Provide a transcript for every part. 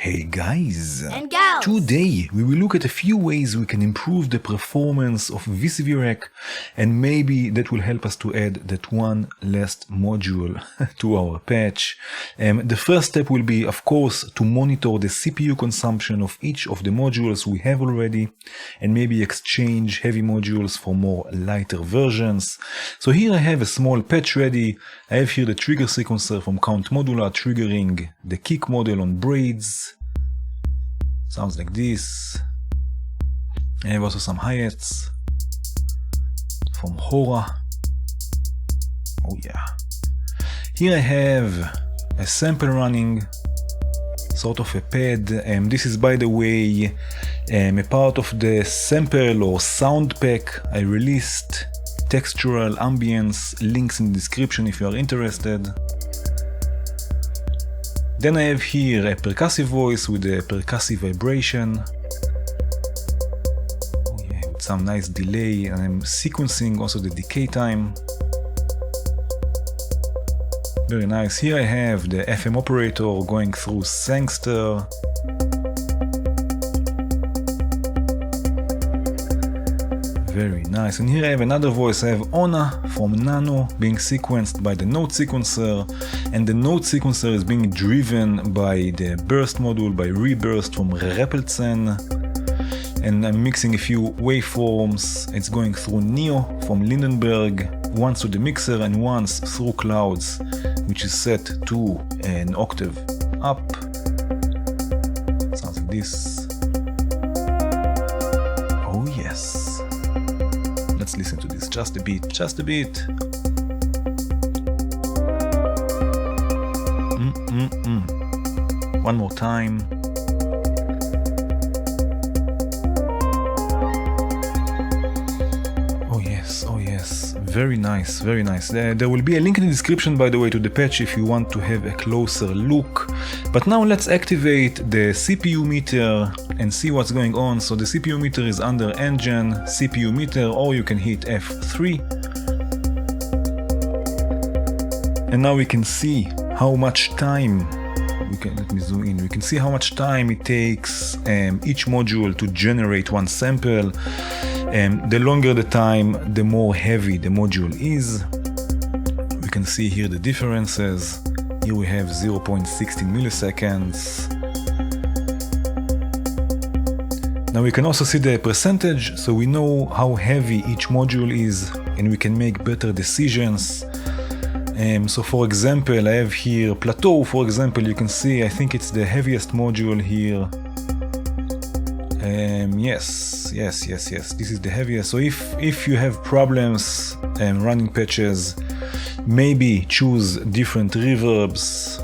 Hey guys! And gals! Today we will look at a few ways we can improve the performance of VCV Rack, and maybe that will help us to add that one last module to our patch. The first step will be, of course, to monitor the CPU consumption of each of the modules we have already, and maybe exchange heavy modules for more lighter versions. So here I have a small patch ready. I have here the trigger sequencer from Count Modular triggering the kick model on braids. Sounds like this. I have also some hi-hats from Hora. Oh yeah. Here I have a sample running, sort of a pad. This is, by the way, a part of the sample or sound pack I released. Textural ambience, links in the description if you are interested. Then I have here a percussive voice with a percussive vibration. Oh yeah, with some nice delay, and I'm sequencing also the decay time. Very nice. Here I have the FM operator going through Sangster. Very nice. And here I have another voice. I have Ona from Nano being sequenced by the note sequencer, and the note sequencer is being driven by the burst module, by reburst from Rappelzen. And I'm mixing a few waveforms. It's going through Neo from Lindenberg, once to the mixer and once through Clouds, which is set to an octave up. Sounds like this. Oh yes. Let's listen to this just a bit, just a bit. One more time. Oh yes, oh yes. Very nice, very nice. There will be a link in the description, by the way, to the patch if you want to have a closer look. But now let's activate the CPU meter and see what's going on. So the CPU meter is under Engine, CPU meter, or you can hit F3. And now we can see how much time, let me zoom in, we can see how much time it takes each module to generate one sample. The longer the time, the more heavy the module is. We can see here the differences. Here we have 0.16 milliseconds. Now we can also see the percentage, so we know how heavy each module is and we can make better decisions. So for example, I have here Plateau, for example, you can see, I think it's the heaviest module here. Yes, this is the heaviest. So if you have problems running patches, maybe choose different reverbs,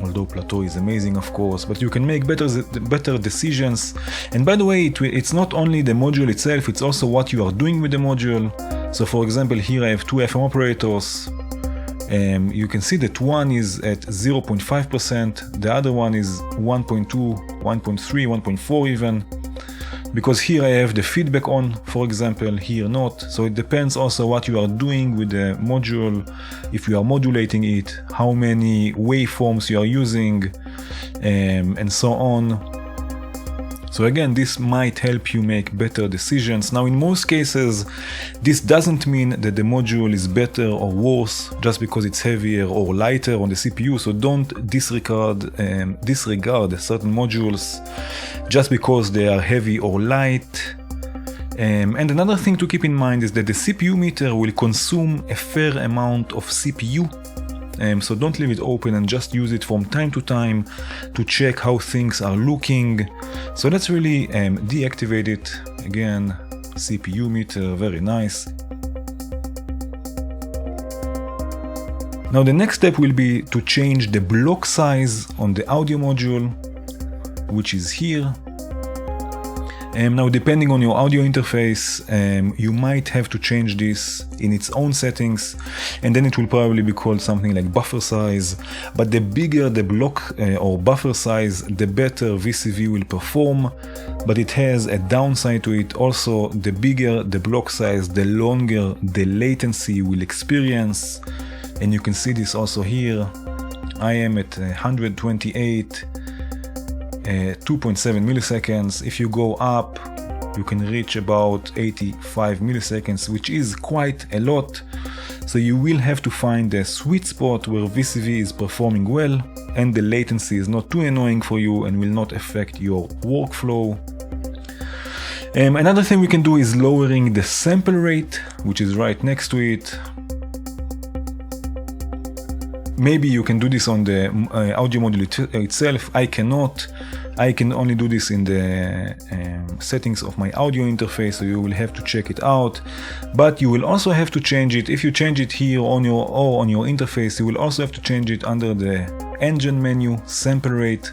although Plateau is amazing, of course, but you can make better decisions. And by the way, it's not only the module itself, it's also what you are doing with the module. So for example, here I have two FM operators. You can see that one is at 0.5%, the other one is 1.2, 1.3, 1.4 even. Because here I have the feedback on, for example, here not. So it depends also what you are doing with the module, if you are modulating it, how many waveforms you are using, and so on. So again, this might help you make better decisions. Now in most cases, this doesn't mean that the module is better or worse just because it's heavier or lighter on the CPU. So don't disregard certain modules just because they are heavy or light. And another thing to keep in mind is that the CPU meter will consume a fair amount of CPU. So don't leave it open and just use it from time to time to check how things are looking. So let's really deactivate it. Again, CPU meter, very nice. Now the next step will be to change the block size on the audio module, which is here. Now depending on your audio interface, you might have to change this in its own settings, and then it will probably be called something like buffer size. But the bigger the block or buffer size, the better VCV will perform. But it has a downside to it also. The bigger the block size, the longer the latency will experience. And you can see this also here. I am at 128 2.7 milliseconds. If you go up, you can reach about 85 milliseconds, which is quite a lot. So you will have to find a sweet spot where VCV is performing well and the latency is not too annoying for you and will not affect your workflow. Another thing we can do is lowering the sample rate, which is right next to it. Maybe you can do this on the audio module itself. I cannot. I can only do this in the settings of my audio interface, so you will have to check it out. But you will also have to change it. If you change it here on your interface, you will also have to change it under the engine menu, sample rate.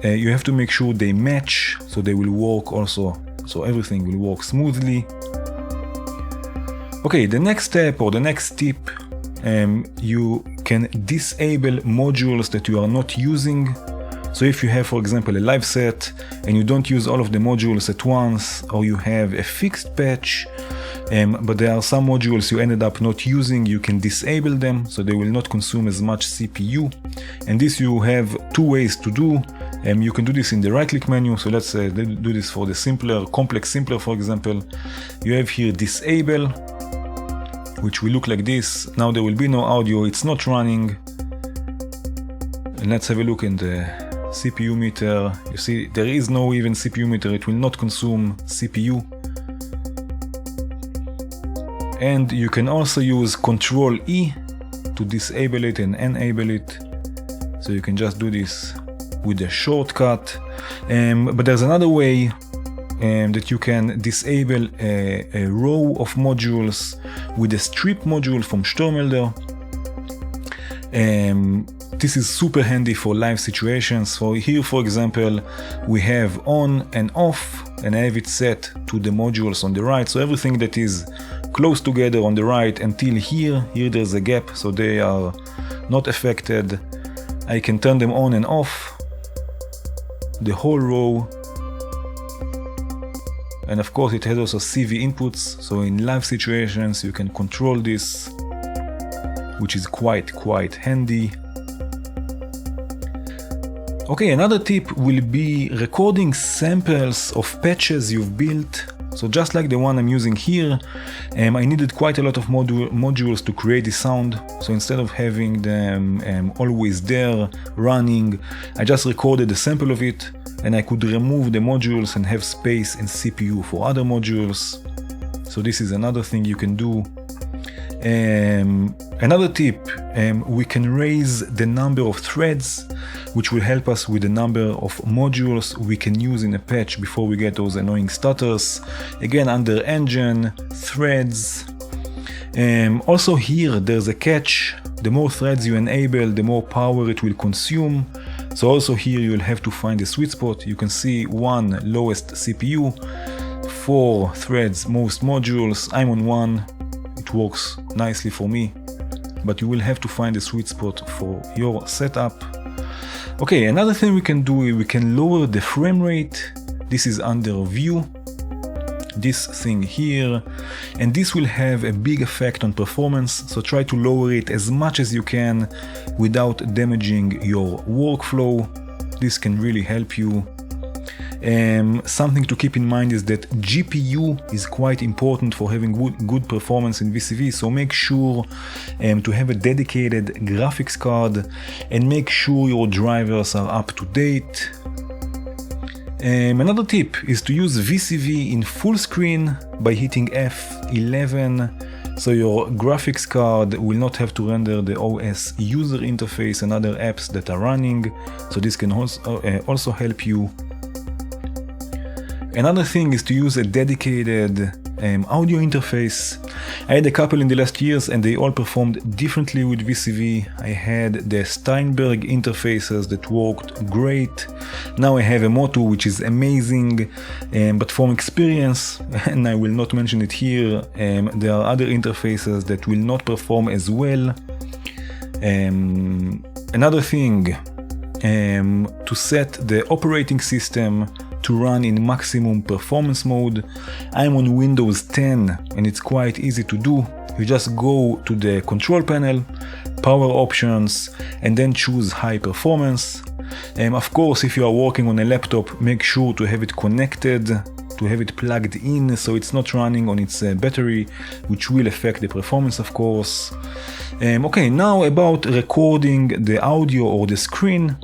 You have to make sure they match, so they will work also, so everything will work smoothly. Okay, the next step or the next tip, you can disable modules that you are not using. So if you have, for example, a live set and you don't use all of the modules at once, or you have a fixed patch, but there are some modules you ended up not using, you can disable them so they will not consume as much CPU. And this you have two ways to do. You can do this in the right-click menu. So let's do this for the simpler, complex simpler, for example. You have here disable, which will look like this. Now there will be no audio, it's not running. And let's have a look in the CPU meter. You see, there is no even CPU meter, it will not consume CPU. And you can also use Ctrl E to disable it and enable it. So you can just do this with a shortcut. But there's another way that you can disable a row of modules with a strip module from Störmelder. This is super handy for live situations. So here, for example, we have on and off, and I have it set to the modules on the right. So everything that is close together on the right until here there's a gap, so they are not affected. I can turn them on and off, the whole row. And of course it has also CV inputs, so in live situations you can control this, which is quite handy. Okay, another tip will be recording samples of patches you've built. So just like the one I'm using here, I needed quite a lot of modules to create the sound. So instead of having them always there running, I just recorded a sample of it, and I could remove the modules and have space in CPU for other modules. So this is another thing you can do. Another tip, we can raise the number of threads, which will help us with the number of modules we can use in a patch before we get those annoying stutters. Again, under engine, threads. Also here there's a catch. The more threads you enable, the more power it will consume. So also here you'll have to find a sweet spot. You can see 1 lowest CPU, 4 threads most modules. I'm on 1. It works nicely for me, but you will have to find a sweet spot for your setup. Okay, another thing we can do, we can lower the frame rate. This is under view, this thing here, and this will have a big effect on performance. So try to lower it as much as you can without damaging your workflow. This can really help you. Something to keep in mind is that GPU is quite important for having good performance in VCV, so make sure to have a dedicated graphics card and make sure your drivers are up to date. Another tip is to use VCV in full screen by hitting F11, so your graphics card will not have to render the OS user interface and other apps that are running, so this can also help you. Another thing is to use a dedicated audio interface. I had a couple in the last years and they all performed differently with VCV. I had the Steinberg interfaces that worked great. Now I have a Motu, which is amazing, but from experience, and I will not mention it here, there are other interfaces that will not perform as well. Another thing, to set the operating system to run in maximum performance mode. I'm on Windows 10 and it's quite easy to do. You just go to the control panel, power options, and then choose high performance. Of course, if you are working on a laptop, make sure to have it connected, to have it plugged in so it's not running on its battery, which will affect the performance, of course. Okay, now about recording the audio or the screen.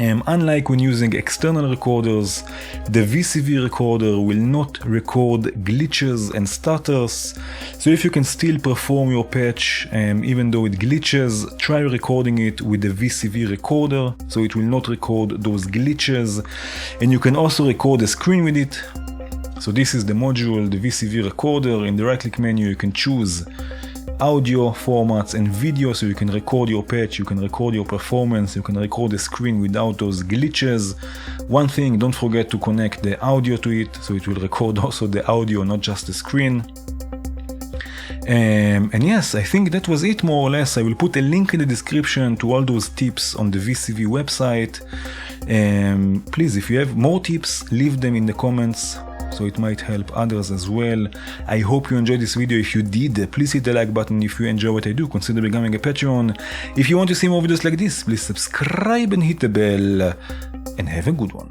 Unlike when using external recorders, the VCV recorder will not record glitches and stutters. So if you can still perform your patch even though it glitches, try recording it with the VCV recorder so it will not record those glitches. And you can also record the screen with it. So this is the module, the VCV recorder. In the right click menu you can choose audio formats and video, so you can record your patch, you can record your performance, you can record the screen without those glitches. One thing, don't forget to connect the audio to it, so it will record also the audio, not just the screen. And yes, I think that was it more or less. I will put a link in the description to all those tips on the VCV website. Please, if you have more tips, leave them in the comments, so it might help others as well. I hope you enjoyed this video. If you did, please hit the like button. If you enjoy what I do, consider becoming a Patreon. If you want to see more videos like this, please subscribe and hit the bell, and have a good one.